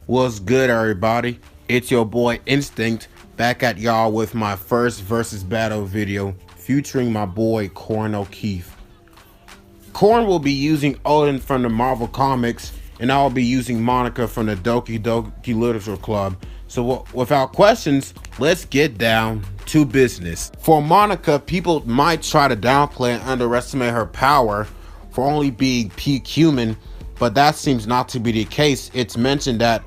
What's good, everybody? It's your boy Instinct back at y'all with my first versus battle video featuring my boy Korin O'Keefe. Korin will be using Odin from the Marvel Comics, and I'll be using Monika from the Doki Literature Club. So without questions, let's get down to business. For Monika, people might try to downplay and underestimate her power for only being peak human, but that seems not to be the case. It's mentioned that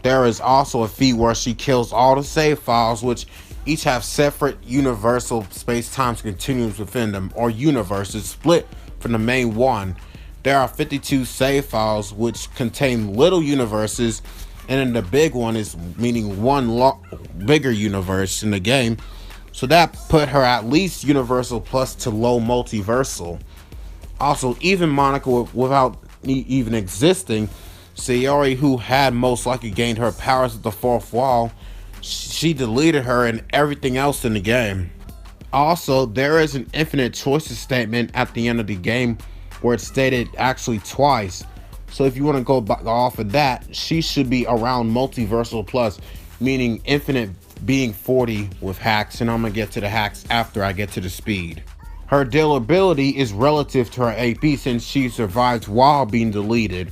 there is also a feat where she kills all the save files, which each have separate universal space-time continuums within them, or universes split from the main one. There are 52 save files which contain little universes, and then the big one is meaning one bigger universe in the game. So that put her at least universal plus to low multiversal. Also, even Monika without even existing, Sayori, who had most likely gained her powers at the fourth wall, she deleted her and everything else in the game. Also, there is an infinite choices statement at the end of the game where it's stated actually twice. So if you want to go off of that, she should be around multiversal plus, meaning infinite being 40 with hacks, and I'm going to get to the hacks after I get to the speed. Her durability is relative to her AP since she survives while being deleted.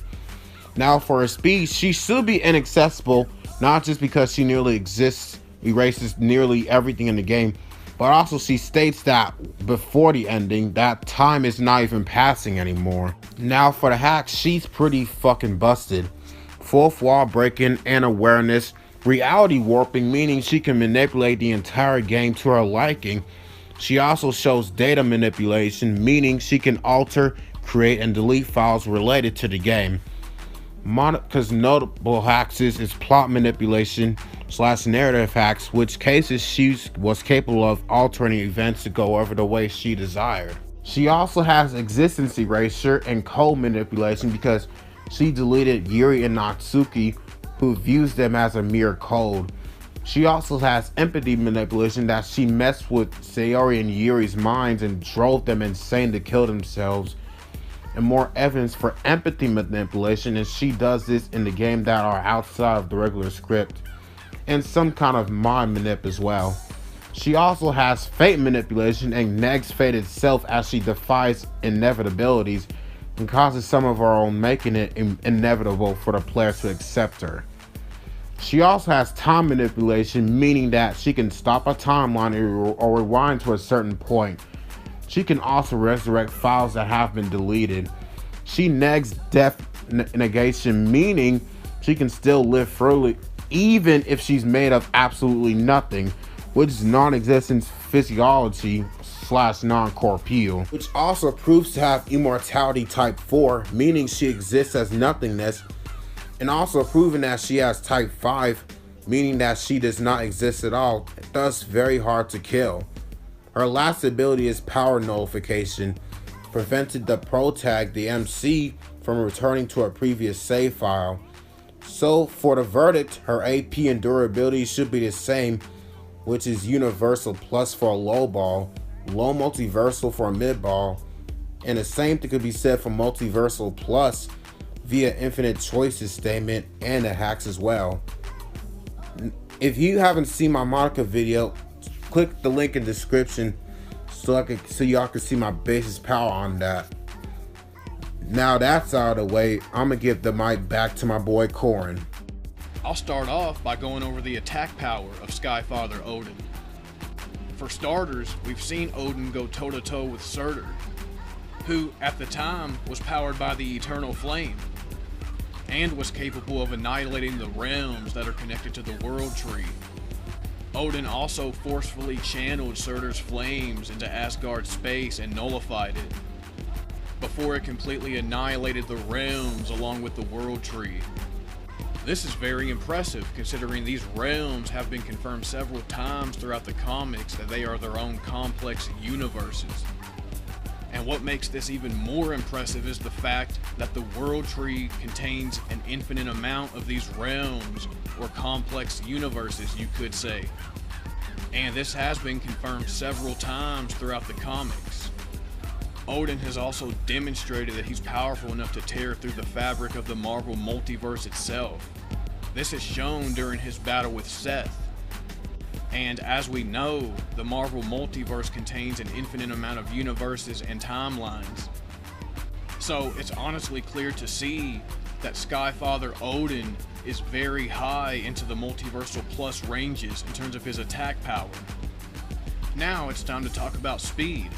Now for her speed, she should be inaccessible, not just because she nearly erases nearly everything in the game, but also she states that before the ending, that time is not even passing anymore. Now for the hacks, she's pretty fucking busted. Fourth wall breaking and awareness, reality warping, meaning she can manipulate the entire game to her liking. She also shows data manipulation, meaning she can alter, create, and delete files related to the game. Monika's notable hacks is plot manipulation / narrative hacks, which cases she was capable of altering events to go over the way she desired. She also has existence erasure and code manipulation because she deleted Yuri and Natsuki, who views them as a mere code. She also has empathy manipulation that she messed with Sayori and Yuri's minds and drove them insane to kill themselves. And more evidence for empathy manipulation is she does this in the game that are outside of the regular script, and some kind of mind manip as well. She also has fate manipulation and negs fate itself as she defies inevitabilities and causes some of her own, making it inevitable for the player to accept her. She also has time manipulation, meaning that she can stop a timeline or rewind to a certain point. She can also resurrect files that have been deleted. She negs death negation, meaning she can still live freely even if she's made of absolutely nothing, which is non-existent physiology / non-corporeal, which also proves to have immortality type 4, meaning she exists as nothingness, and also proving that she has type 5, meaning that she does not exist at all, thus very hard to kill. Her last ability is power nullification, prevented the protag, the MC, from returning to a previous save file. So for the verdict, her AP and durability should be the same, which is universal plus for a low ball, low multiversal for a mid ball, and the same thing could be said for multiversal plus via infinite choices statement and the hacks as well. If you haven't seen my Monika video, click the link in the description so y'all can see my basis power on that. Now that's out of the way, I'm gonna give the mic back to my boy Korin. I'll start off by going over the attack power of Skyfather Odin. For starters, we've seen Odin go toe-to-toe with Surtur, who at the time was powered by the Eternal Flame, and was capable of annihilating the realms that are connected to the World Tree. Odin also forcefully channeled Surtur's flames into Asgard's space and nullified it, before it completely annihilated the realms along with the World Tree. This is very impressive considering these realms have been confirmed several times throughout the comics that they are their own complex universes. And what makes this even more impressive is the fact that the World Tree contains an infinite amount of these realms, or complex universes you could say. And this has been confirmed several times throughout the comics. Odin has also demonstrated that he's powerful enough to tear through the fabric of the Marvel multiverse itself. This is shown during his battle with Seth. And as we know, the Marvel multiverse contains an infinite amount of universes and timelines. So it's honestly clear to see that Skyfather Odin is very high into the multiversal plus ranges in terms of his attack power. Now it's time to talk about speed.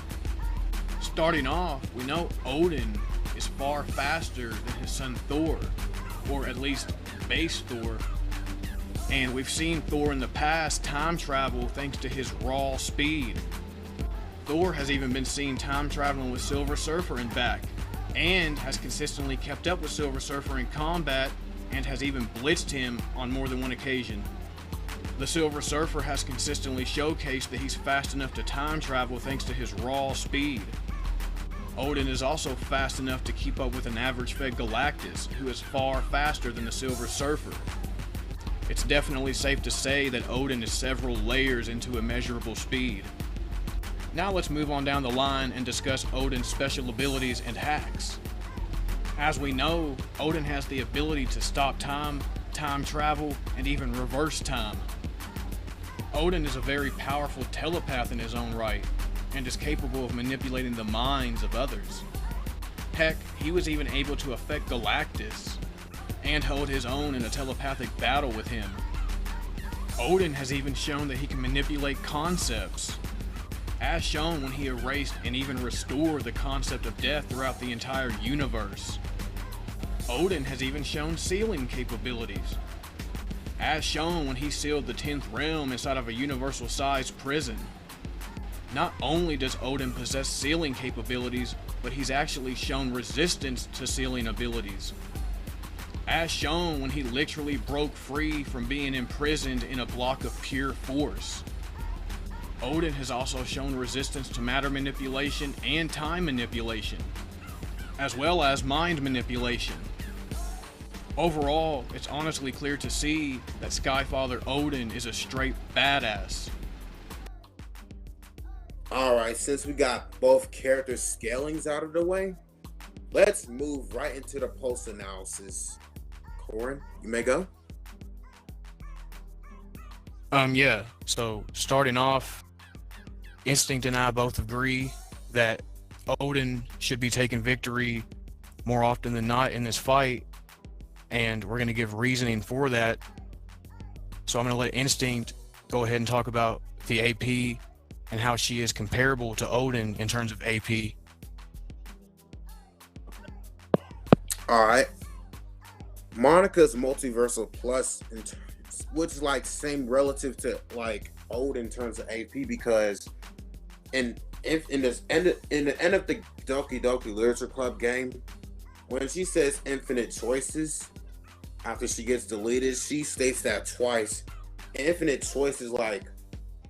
Starting off, we know Odin is far faster than his son Thor, or at least base Thor. And we've seen Thor in the past time travel thanks to his raw speed. Thor has even been seen time traveling with Silver Surfer and back, and has consistently kept up with Silver Surfer in combat, and has even blitzed him on more than one occasion. The Silver Surfer has consistently showcased that he's fast enough to time travel thanks to his raw speed. Odin is also fast enough to keep up with an average fed Galactus, who is far faster than the Silver Surfer. It's definitely safe to say that Odin is several layers into immeasurable speed. Now let's move on down the line and discuss Odin's special abilities and hacks. As we know, Odin has the ability to stop time, time travel, and even reverse time. Odin is a very powerful telepath in his own right, and is capable of manipulating the minds of others. Heck, he was even able to affect Galactus, and hold his own in a telepathic battle with him. Odin has even shown that he can manipulate concepts, as shown when he erased and even restored the concept of death throughout the entire universe. Odin has even shown sealing capabilities, as shown when he sealed the 10th realm inside of a universal-sized prison. Not only does Odin possess sealing capabilities, but he's actually shown resistance to sealing abilities, as shown when he literally broke free from being imprisoned in a block of pure force. Odin has also shown resistance to matter manipulation and time manipulation, as well as mind manipulation. Overall, it's honestly clear to see that Skyfather Odin is a straight badass. Alright, since we got both character scalings out of the way, let's move right into the post analysis. Korin, you may go. Yeah, so starting off, Instinct and I both agree that Odin should be taking victory more often than not in this fight, and we're going to give reasoning for that. So I'm going to let Instinct go ahead and talk about the AP and how she is comparable to Odin in terms of AP. Alright. Monika's multiversal plus, which is like same relative to like Odin in terms of AP, because in the end of the Doki Doki Literature Club game, when she says infinite choices after she gets deleted, she states that twice. Infinite choices, like,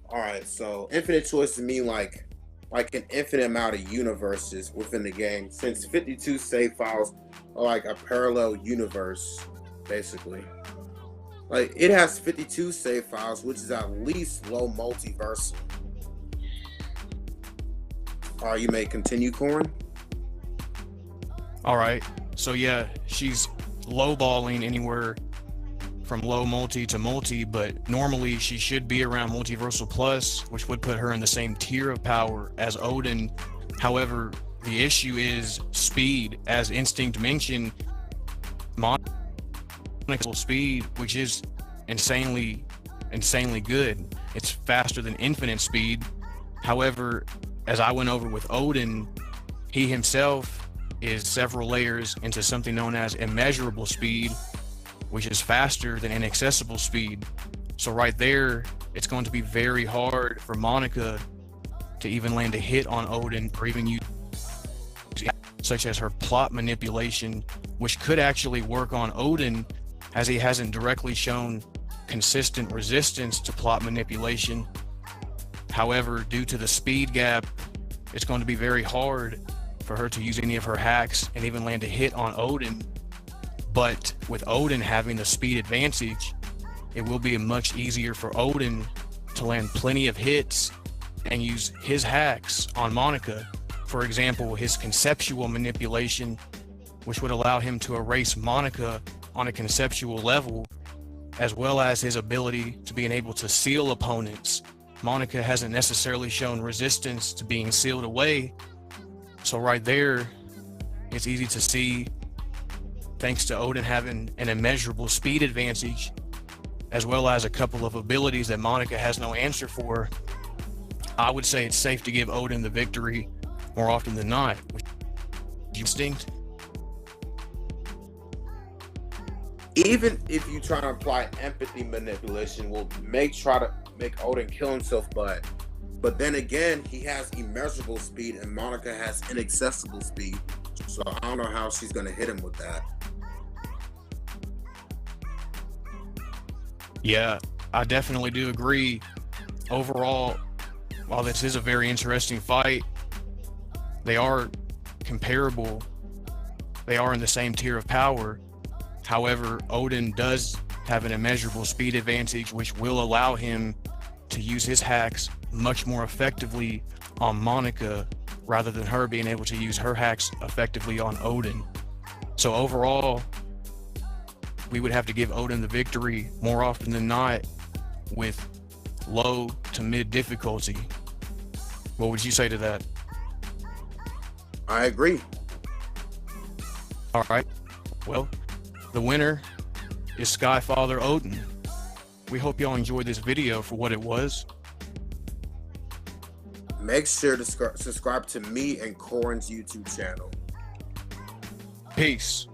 alright, so infinite choices mean like an infinite amount of universes within the game, since 52 save files are like a parallel universe, basically. Like, it has 52 save files, which is at least low multiversal. Alright, you may continue, Korin. Alright, so yeah, she's lowballing anywhere from low multi to multi, but normally she should be around multiversal plus, which would put her in the same tier of power as Odin. However, the issue is speed. As Instinct mentioned, Monika's speed, which is insanely good. It's faster than infinite speed. However, as I went over with Odin, he himself is several layers into something known as immeasurable speed, which is faster than inaccessible speed. So right there, it's going to be very hard for Monika to even land a hit on Odin, or even use such as her plot manipulation, which could actually work on Odin, as he hasn't directly shown consistent resistance to plot manipulation. However, due to the speed gap, it's going to be very hard for her to use any of her hacks and even land a hit on Odin. But with Odin having the speed advantage, it will be much easier for Odin to land plenty of hits and use his hacks on Monika. For example, his conceptual manipulation, which would allow him to erase Monika on a conceptual level, as well as his ability to being able to seal opponents. Monika hasn't necessarily shown resistance to being sealed away. So right there, it's easy to see, thanks to Odin having an immeasurable speed advantage, as well as a couple of abilities that Monika has no answer for, I would say it's safe to give Odin the victory more often than not. Instinct. Even if you try to apply empathy manipulation, will try to make Odin kill himself, but then again, he has immeasurable speed and Monika has inaccessible speed. So I don't know how she's gonna hit him with that. Yeah, I definitely do agree. Overall, while this is a very interesting fight, they are comparable. They are in the same tier of power. However, Odin does have an immeasurable speed advantage, which will allow him to use his hacks much more effectively on Monika, rather than her being able to use her hacks effectively on Odin. So overall, we would have to give Odin the victory more often than not with low to mid difficulty. What would you say to that? I agree. All right. Well, the winner is Skyfather Odin. We hope y'all enjoyed this video for what it was. Make sure to subscribe to me and Korin's YouTube channel. Peace.